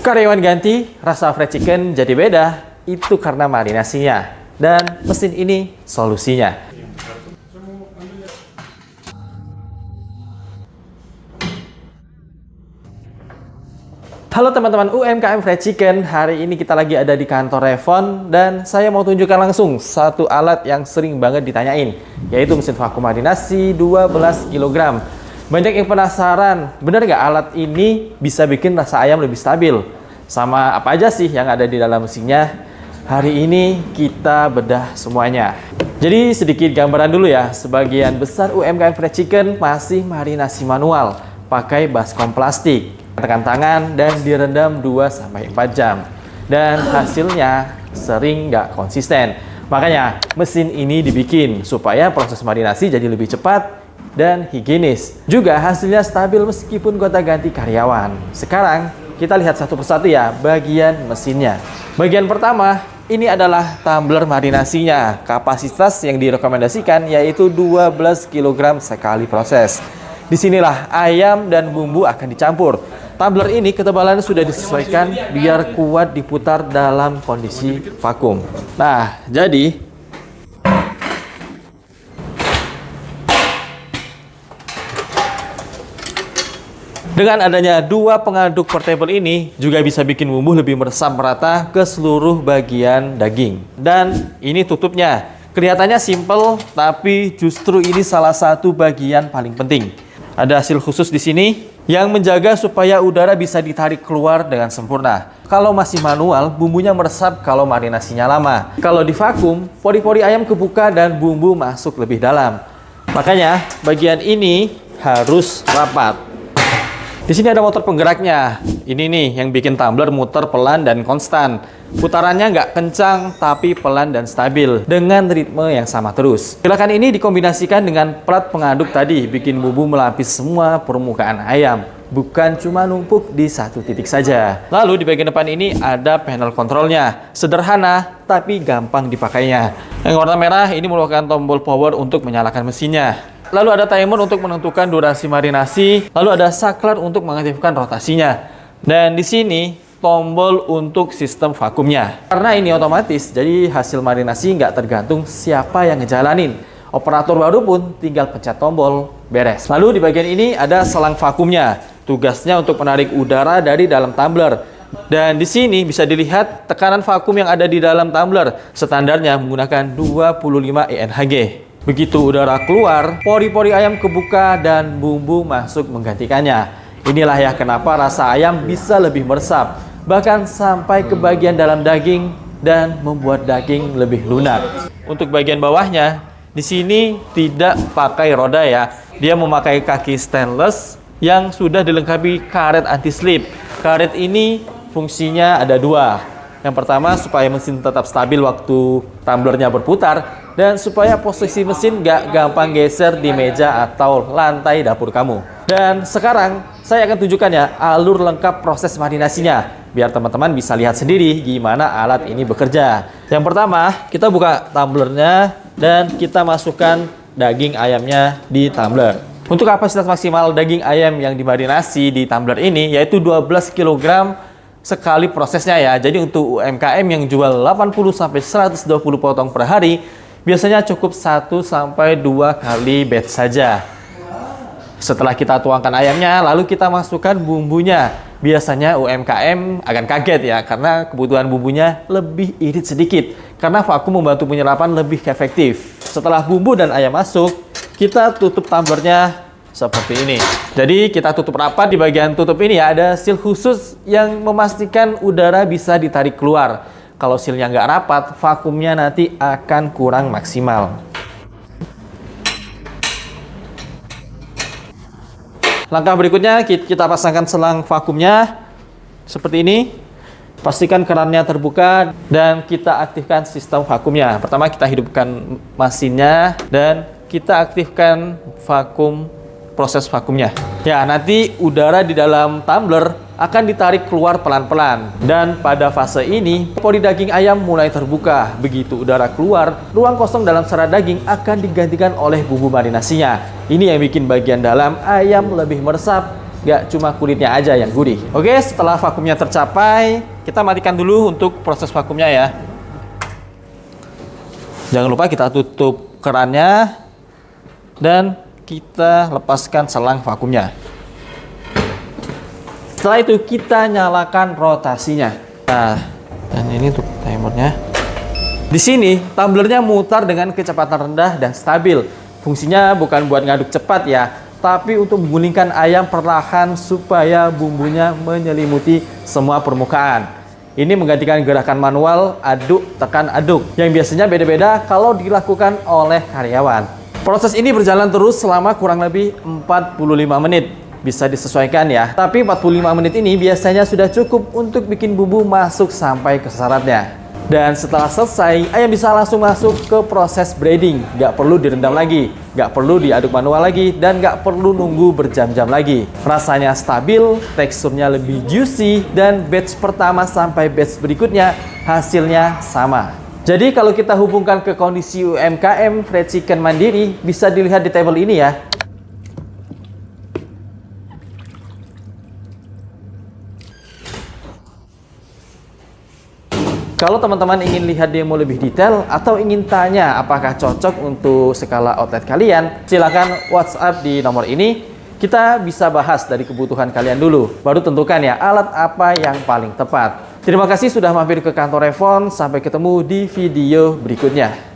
Karyawan ganti, rasa fried chicken jadi beda. Itu karena marinasinya. Dan mesin ini solusinya. Halo teman-teman UMKM Fried Chicken, hari ini kita lagi ada di kantor Revon dan saya mau tunjukkan langsung satu alat yang sering banget ditanyain, yaitu mesin vakum marinasi 12 kg. Banyak yang penasaran, bener nggak alat ini bisa bikin rasa ayam lebih stabil? Sama apa aja sih yang ada di dalam mesinnya? Hari ini kita bedah semuanya. Jadi sedikit gambaran dulu ya, sebagian besar UMKM Fried Chicken masih marinasi manual, pakai baskom plastik. Tekan tangan dan direndam 2-4 jam dan hasilnya sering nggak konsisten. Makanya mesin ini dibikin supaya proses marinasi jadi lebih cepat dan higienis. Juga hasilnya stabil meskipun gonta-ganti karyawan. Sekarang kita lihat satu persatu ya bagian mesinnya. Bagian pertama ini adalah tumbler marinasinya. Kapasitas yang direkomendasikan yaitu 12 kg sekali proses. Disinilah ayam dan bumbu akan dicampur. Tumbler ini ketebalannya sudah disesuaikan biar kuat diputar dalam kondisi vakum. Nah, jadi dengan adanya dua pengaduk portable ini juga bisa bikin bumbu lebih meresap merata ke seluruh bagian daging. Dan ini tutupnya. Kelihatannya simple, tapi justru ini salah satu bagian paling penting. Ada hasil khusus di sini yang menjaga supaya udara bisa ditarik keluar dengan sempurna. Kalau masih manual, bumbunya meresap kalau marinasinya lama. Kalau di vakum, pori-pori ayam kebuka dan bumbu masuk lebih dalam. Makanya bagian ini harus rapat. Di sini ada motor penggeraknya. Ini nih yang bikin tumbler muter pelan dan konstan. Putarannya nggak kencang tapi pelan dan stabil dengan ritme yang sama terus. Gerakan ini dikombinasikan dengan plat pengaduk tadi, bikin bumbu melapis semua permukaan ayam, bukan cuma numpuk di satu titik saja. Lalu di bagian depan ini ada panel kontrolnya. Sederhana tapi gampang dipakainya. Yang warna merah ini merupakan tombol power untuk menyalakan mesinnya. Lalu ada timer untuk menentukan durasi marinasi. Lalu ada saklar untuk mengaktifkan rotasinya. Dan di sini tombol untuk sistem vakumnya. Karena ini otomatis, jadi hasil marinasi nggak tergantung siapa yang ngejalanin. Operator baru pun tinggal pencet tombol, beres. Lalu di bagian ini ada selang vakumnya. Tugasnya untuk menarik udara dari dalam tumbler. Dan di sini bisa dilihat tekanan vakum yang ada di dalam tumbler. Standarnya menggunakan 25 ENHG. Begitu udara keluar, pori-pori ayam kebuka dan bumbu masuk menggantikannya. Inilah ya kenapa rasa ayam bisa lebih meresap, bahkan sampai ke bagian dalam daging dan membuat daging lebih lunak. Untuk bagian bawahnya, di sini tidak pakai roda ya. Dia memakai kaki stainless yang sudah dilengkapi karet anti-slip. Karet ini fungsinya ada dua. Yang pertama supaya mesin tetap stabil waktu tumblernya berputar, dan supaya posisi mesin nggak gampang geser di meja atau lantai dapur kamu. Dan sekarang saya akan tunjukkan ya alur lengkap proses marinasinya, biar teman-teman bisa lihat sendiri gimana alat ini bekerja. Yang pertama, kita buka tumblernya dan kita masukkan daging ayamnya di tumbler. Untuk kapasitas maksimal daging ayam yang dimarinasi di tumbler ini yaitu 12 kg sekali prosesnya ya. Jadi untuk UMKM yang jual 80-120 potong per hari, biasanya cukup 1-2 kali batch saja. Setelah kita tuangkan ayamnya, lalu kita masukkan bumbunya. Biasanya UMKM akan kaget ya, karena kebutuhan bumbunya lebih irit sedikit. Karena vakum membantu penyerapan lebih efektif. Setelah bumbu dan ayam masuk, kita tutup tumblernya seperti ini. Jadi kita tutup rapat. Di bagian tutup ini ya ada seal khusus yang memastikan udara bisa ditarik keluar. Kalau sealnya nggak rapat, vakumnya nanti akan kurang maksimal. Langkah berikutnya kita pasangkan selang vakumnya seperti ini. Pastikan kerannya terbuka dan kita aktifkan sistem vakumnya. Pertama kita hidupkan mesinnya dan kita aktifkan proses vakumnya. Ya, nanti udara di dalam tumbler akan ditarik keluar pelan-pelan. Dan pada fase ini, pori daging ayam mulai terbuka. Begitu udara keluar, ruang kosong dalam serat daging akan digantikan oleh bumbu marinasinya. Ini yang bikin bagian dalam ayam lebih meresap nggak cuma kulitnya aja yang gurih. Oke, setelah vakumnya tercapai, kita matikan dulu untuk proses vakumnya ya. Jangan lupa kita tutup kerannya dan kita lepaskan selang vakumnya. Setelah itu kita nyalakan rotasinya. Nah, dan ini untuk timernya. Di sini tumblernya mutar dengan kecepatan rendah dan stabil. Fungsinya bukan buat ngaduk cepat ya, tapi untuk menggulingkan ayam perlahan supaya bumbunya menyelimuti semua permukaan. Ini menggantikan gerakan manual aduk tekan aduk yang biasanya beda-beda kalau dilakukan oleh karyawan. Proses ini berjalan terus selama kurang lebih 45 menit. Bisa disesuaikan ya. Tapi 45 menit ini biasanya sudah cukup untuk bikin bumbu masuk sampai ke sasarannya. Dan setelah selesai, ayam bisa langsung masuk ke proses breading. Nggak perlu direndam lagi, nggak perlu diaduk manual lagi, dan nggak perlu nunggu berjam-jam lagi. Rasanya stabil, teksturnya lebih juicy, dan batch pertama sampai batch berikutnya hasilnya sama. Jadi kalau kita hubungkan ke kondisi UMKM fried chicken mandiri, bisa dilihat di tabel ini ya. Kalau teman-teman ingin lihat demo lebih detail atau ingin tanya apakah cocok untuk skala outlet kalian, silakan WhatsApp di nomor ini. Kita bisa bahas dari kebutuhan kalian dulu, baru tentukan ya alat apa yang paling tepat. Terima kasih sudah mampir ke kantor Revon. Sampai ketemu di video berikutnya.